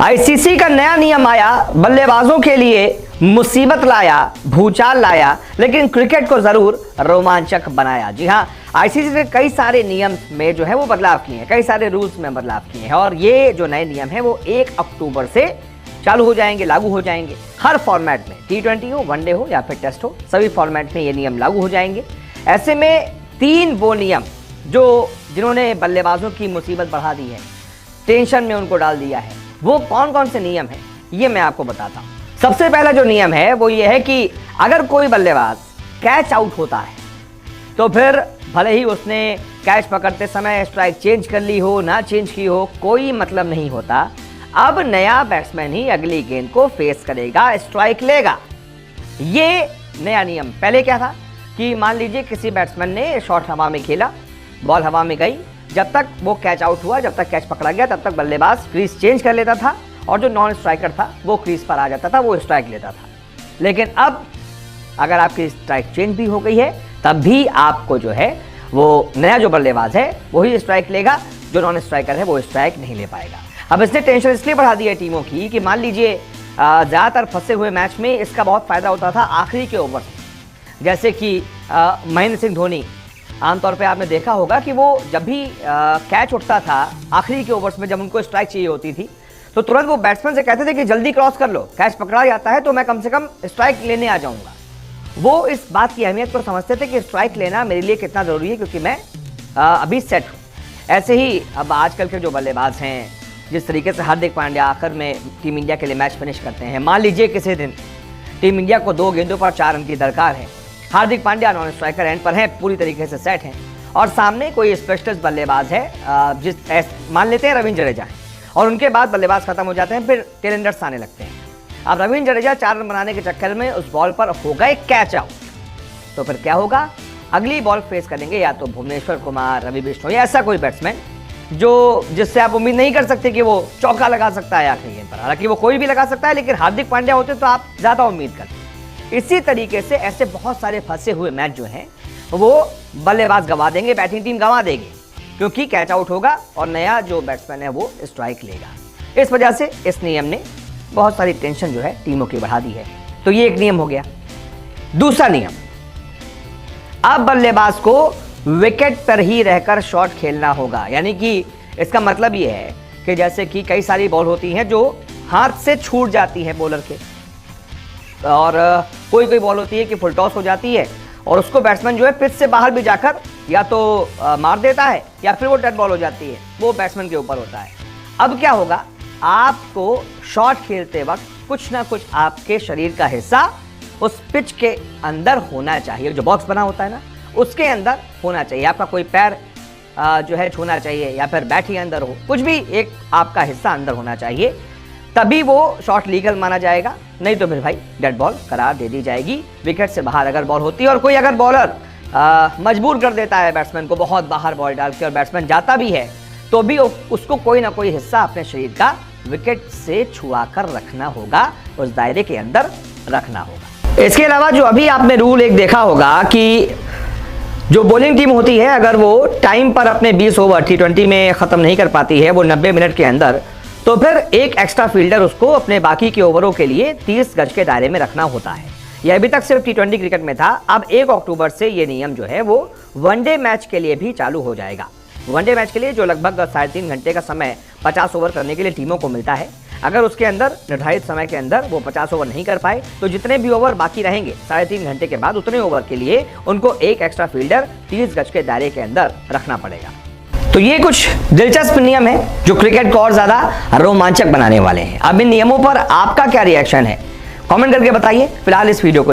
ICC का नया नियम आया, बल्लेबाजों के लिए मुसीबत लाया, भूचाल लाया, लेकिन क्रिकेट को जरूर रोमांचक बनाया। जी हाँ, आईसीसी ने कई सारे नियम में जो है वो बदलाव किए हैं, कई सारे रूल्स में बदलाव किए हैं और ये जो नए नियम है वो 1 अक्टूबर से चालू हो जाएंगे, लागू हो जाएंगे। हर फॉर्मेट में, T20 हो, वनडे हो या फिर टेस्ट हो, सभी फॉर्मेट में ये नियम लागू हो जाएंगे। ऐसे में 3 वो नियम जिन्होंने बल्लेबाजों की मुसीबत बढ़ा दी है, टेंशन में उनको डाल दिया है, वो कौन कौन से नियम हैं ये मैं आपको बताता हूँ। सबसे पहला जो नियम है वो ये है कि अगर कोई बल्लेबाज कैच आउट होता है तो फिर भले ही उसने कैच पकड़ते समय स्ट्राइक चेंज कर ली हो, ना चेंज की हो, कोई मतलब नहीं होता। अब नया बैट्समैन ही अगली गेंद को फेस करेगा, स्ट्राइक लेगा। ये नया नियम। पहले क्या था कि मान लीजिए किसी बैट्समैन ने शॉट हवा में खेला, बॉल हवा में गई, जब तक वो कैच आउट हुआ, जब तक कैच पकड़ा गया, तब तक बल्लेबाज क्रीज चेंज कर लेता था और जो नॉन स्ट्राइकर था वो क्रीज पर आ जाता था, वो स्ट्राइक लेता था। लेकिन अब अगर आपकी स्ट्राइक चेंज भी हो गई है तब भी आपको जो है वो नया जो बल्लेबाज है वही स्ट्राइक लेगा, जो नॉन स्ट्राइकर है वो स्ट्राइक नहीं ले पाएगा। अब इसने टेंशन इसलिए बढ़ा दी है टीमों की कि मान लीजिए ज़्यादातर फंसे हुए मैच में इसका बहुत फ़ायदा होता था आखिरी के ओवर। जैसे कि महेंद्र सिंह धोनी, आमतौर पे आपने देखा होगा कि वो जब भी कैच उठता था आखिरी के ओवर्स में, जब उनको स्ट्राइक चाहिए होती थी तो तुरंत वो बैट्समैन से कहते थे कि जल्दी क्रॉस कर लो, कैच पकड़ा जाता है तो मैं कम से कम स्ट्राइक लेने आ जाऊंगा। वो इस बात की अहमियत को समझते थे कि स्ट्राइक लेना मेरे लिए कितना ज़रूरी है, क्योंकि मैं अभी सेट हूँ। ऐसे ही अब आजकल के जो बल्लेबाज हैं, जिस तरीके से हार्दिक पांड्या आखिर में टीम इंडिया के लिए मैच फिनिश करते हैं, मान लीजिए किसी दिन टीम इंडिया को 2 गेंदों पर 4 रन की दरकार है, Hardik Pandya non striker end पर हैं, पूरी तरीके से सेट हैं और सामने कोई स्पेशलिस्ट बल्लेबाज है, मान लेते हैं रविंद्र जडेजा है, और उनके बाद बल्लेबाज खत्म हो जाते हैं, फिर टेलेंडर्स आने लगते हैं। अब रविंद्र जडेजा 4 रन बनाने के चक्कर में उस बॉल पर हो गए कैच आउट, तो फिर क्या होगा? अगली बॉल फेस करेंगे या तो भुवनेश्वर कुमार, रवि बिश्नोई या ऐसा कोई बैट्समैन जिससे आप उम्मीद नहीं कर सकते कि वो चौका लगा सकता है आखिरी गेंद पर। हालांकि वो कोई भी लगा सकता है, लेकिन हार्दिक पांड्या होते तो आप ज्यादा उम्मीद करते। इसी तरीके से ऐसे बहुत सारे फंसे हुए मैच जो हैं वो बल्लेबाज गंवा देंगे, बैटिंग टीम गंवा देगी, क्योंकि कैच आउट होगा और नया जो बैट्समैन है वो स्ट्राइक लेगा। इस वजह से इस नियम ने बहुत सारी टेंशन जो है टीमों की बढ़ा दी है। तो ये एक नियम हो गया। दूसरा नियम, अब बल्लेबाज को विकेट पर ही रहकर शॉट खेलना होगा। यानी कि इसका मतलब ये है कि जैसे कि कई सारी बॉल होती हैं जो हाथ से छूट जाती है बॉलर के, और कोई बॉल होती है कि फुल टॉस हो जाती है और उसको बैट्समैन जो है पिच से बाहर भी जाकर या तो मार देता है या फिर वो डेड बॉल हो जाती है, वो बैट्समैन के ऊपर होता है। अब क्या होगा? आपको शॉट खेलते वक्त कुछ ना कुछ आपके शरीर का हिस्सा उस पिच के अंदर होना चाहिए, जो बॉक्स बना होता है ना उसके अंदर होना चाहिए। आपका कोई पैर जो है छूना चाहिए या फिर बैट ही अंदर हो, कुछ भी एक आपका हिस्सा अंदर होना चाहिए, तभी वो शॉट लीगल माना जाएगा। नहीं तो फिर भाई डेड बॉल करार दे दी जाएगी। विकेट से बाहर अगर बॉल होती है और कोई अगर बॉलर मजबूर कर देता है बैट्समैन को बहुत बाहर बॉल डाल के और बैट्समैन जाता भी है, तो भी उसको कोई ना कोई हिस्सा अपने शरीर का विकेट से छुआ कर रखना होगा, उस दायरे के अंदर रखना होगा। इसके अलावा जो अभी आपने रूल एक देखा होगा कि जो बॉलिंग टीम होती है अगर वो टाइम पर अपने 20 ओवर T20 में ख़त्म नहीं कर पाती है, वो 90 मिनट के अंदर, तो फिर एक एक्स्ट्रा फील्डर उसको अपने बाकी के ओवरों के लिए 30 गज के दायरे में रखना होता है। यह अभी तक सिर्फ T20 क्रिकेट में था। अब 1 अक्टूबर से ये नियम जो है वो वनडे मैच के लिए भी चालू हो जाएगा। वनडे मैच के लिए जो लगभग 3.5 घंटे का समय 50 ओवर करने के लिए टीमों को मिलता है, अगर उसके अंदर निर्धारित समय के अंदर वो 50 ओवर नहीं कर पाए तो जितने भी ओवर बाकी रहेंगे 3.5 घंटे के बाद, उतने ओवर के लिए उनको एक एक्स्ट्रा फील्डर 30 गज के दायरे के अंदर रखना पड़ेगा। तो ये कुछ दिलचस्प नियम है जो क्रिकेट को और ज्यादा रोमांचक बनाने वाले हैं। अब इन नियमों पर आपका क्या रिएक्शन है, कमेंट करके बताइए। फिलहाल इस वीडियो को